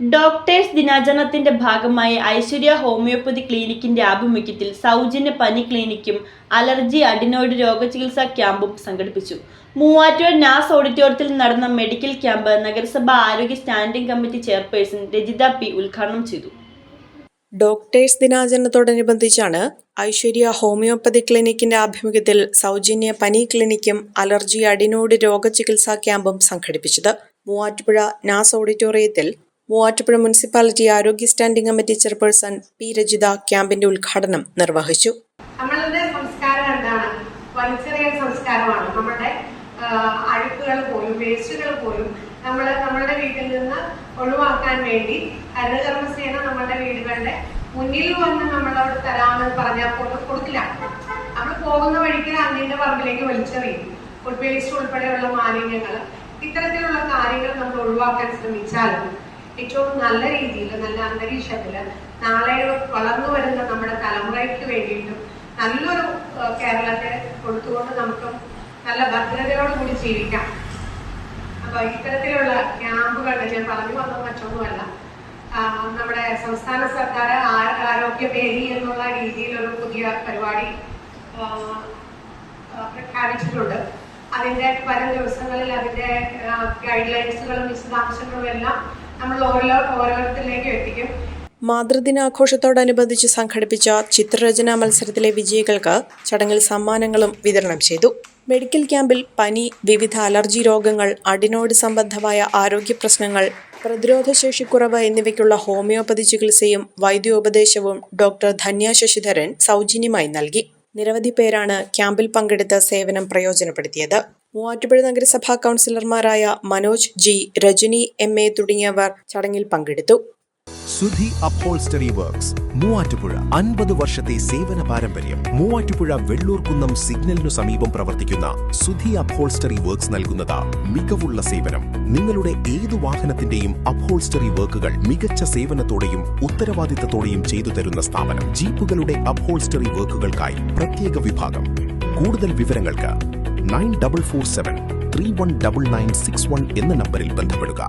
Doctors ദിനാചരണത്തിന്റെ ഭാഗമായി Aishwarya homeopathy ക്ലിനിക്കിന്റെ ആഭിമുഖ്യത്തിൽ സൗജന്യ പനി ക്ലിനിക്കും അലർജി അഡിനോയിഡ് രോഗചികിത്സാ ക്യാമ്പും സംഘടിപ്പിച്ചു. മൂവാറ്റുപുഴ നാസ് ഓഡിറ്റോറിയത്തിൽ നടന്ന മെഡിക്കൽ ക്യാമ്പ് നഗരസഭാ ആരോഗ്യ standing committee chairperson Rajitha P ഉദ്ഘാടനം ചെയ്തു. ഡോക്ടേഴ്സ് ദിനാചരണത്തോടനുബന്ധിച്ചാണ് ഐശ്വര്യ ഹോമിയോപ്പതി ക്ലിനിക്കിന്റെ ആഭിമുഖ്യത്തിൽ സൗജന്യ പനി ക്ലിനിക്കും അലർജി അഡിനോയിഡ് രോഗചികിത്സാ ക്യാമ്പും സംഘടിപ്പിച്ചത്. മൂവാറ്റുപുഴ നാസ് ഓഡിറ്റോറിയത്തിൽ മൂവാറ്റുപുഴ മുനിസിപ്പാലിറ്റി ആരോഗ്യ standing committee chairperson P Rajitha ക്യാമ്പിന്റെ ഉദ്ഘാടനം നിർവഹിച്ചു. നമ്മളുടെ സംസ്കാരം എന്താണ്? വലിച്ചെറിയൽ സംസ്കാരമാണ്. നമ്മുടെ അഴുക്കുകൾ പോലും വേസ്റ്റുകൾ പോലും നമ്മളുടെ വീട്ടിൽ നിന്ന് ഒഴിവാക്കാൻ വേണ്ടി ഹരിതകർമ്മസേന നമ്മുടെ വീടുകളുടെ മുന്നിൽ വന്ന് നമ്മളോട് തരാമെന്ന് പറഞ്ഞാൽ പോലും കൊടുക്കില്ല. നമ്മൾ പോകുന്ന വഴിക്ക് അന്യന്റെ പറമ്പിലേക്ക് വലിച്ചെറിയും. ഫുഡ് വേസ്റ്റ് ഉൾപ്പെടെയുള്ള മാലിന്യങ്ങൾ, ഇത്തരത്തിലുള്ള കാര്യങ്ങൾ നമ്മൾ ഒഴിവാക്കാൻ ശ്രമിച്ചാലും ഏറ്റവും നല്ല രീതിയിൽ, നല്ല അന്തരീക്ഷത്തിൽ നാളെ വളർന്നു വരുന്ന നമ്മുടെ തലമുറയ്ക്ക് വേണ്ടിയിട്ടും നല്ലൊരു കേരളത്തെ കൊടുത്തുകൊണ്ട് നമുക്ക് നല്ല ഭദ്രതയോടുകൂടി ജീവിക്കാം. അപ്പൊ ഇത്തരത്തിലുള്ള ക്യാമ്പുകൾ ഞാൻ പറഞ്ഞു വന്നത് മറ്റൊന്നുമല്ല, നമ്മുടെ സംസ്ഥാന സർക്കാർ ആരോഗ്യ വേദി എന്നുള്ള രീതിയിൽ ഒരു പുതിയ പരിപാടി പ്രഖ്യാപിച്ചിട്ടുണ്ട്. അതിന്റെ വരും ദിവസങ്ങളിൽ അതിന്റെ ഗൈഡ് ലൈൻസുകളും വിശദാംശങ്ങളും എല്ലാം നമ്മൾ ഓരോരുത്തരിലേക്ക് എത്തിക്കും. മാതൃദിനാഘോഷത്തോടനുബന്ധിച്ച് സംഘടിപ്പിച്ച ചിത്രരചനാ മത്സരത്തിലെ വിജയികൾക്ക് ചടങ്ങിൽ സമ്മാനങ്ങളും വിതരണം ചെയ്തു. മെഡിക്കൽ ക്യാമ്പിൽ പനി, വിവിധ അലർജി രോഗങ്ങൾ, അഡിനോയിഡ് സംബന്ധമായ ആരോഗ്യ പ്രശ്നങ്ങൾ, പ്രതിരോധശേഷിക്കുറവ് എന്നിവയ്ക്കുള്ള ഹോമിയോപ്പതി ചികിത്സയും വൈദ്യോപദേശവും ഡോക്ടർ ധന്യ ശശിധരൻ സൗജന്യമായി നൽകി. നിരവധി പേരാണ് ക്യാമ്പിൽ പങ്കെടുത്ത് സേവനം പ്രയോജനപ്പെടുത്തിയത്. മൂവാറ്റുപുഴ നഗരസഭാ കൗൺസിലർമാരായ മനോജ് ജി, രജനി MA തുടങ്ങിയവർ ചടങ്ങിൽ പങ്കെടുത്തു. സുധി അപ്ഹോൾസ്റ്ററി വർക്ക്സ് മൂവാറ്റുപുഴ 50 വർഷത്തെ സേവന പാരമ്പര്യം. മൂവാറ്റുപുഴ വെള്ളൂർക്കുന്നം സിഗ്നലിനു സമീപം പ്രവർത്തിക്കുന്ന സുധി അപ്ഹോൾസ്റ്ററി വർക്ക്സ് നൽകുന്നത് മികവുള്ള സേവനം. നിങ്ങളുടെ ഏതു വാഹനത്തിന്റെയും അപ്ഹോൾസ്റ്ററി വർക്കുകൾ മികച്ച സേവനത്തോടെയും ഉത്തരവാദിത്തത്തോടെയും ചെയ്തു തരുന്ന സ്ഥാപനം. ജീപ്പുകളുടെ അപ്ഹോൾസ്റ്ററി വർക്കുകൾക്കായി പ്രത്യേക വിഭാഗം. കൂടുതൽ വിവരങ്ങൾക്ക് 9447 319961 എന്ന നമ്പറിൽ ബന്ധപ്പെടുക.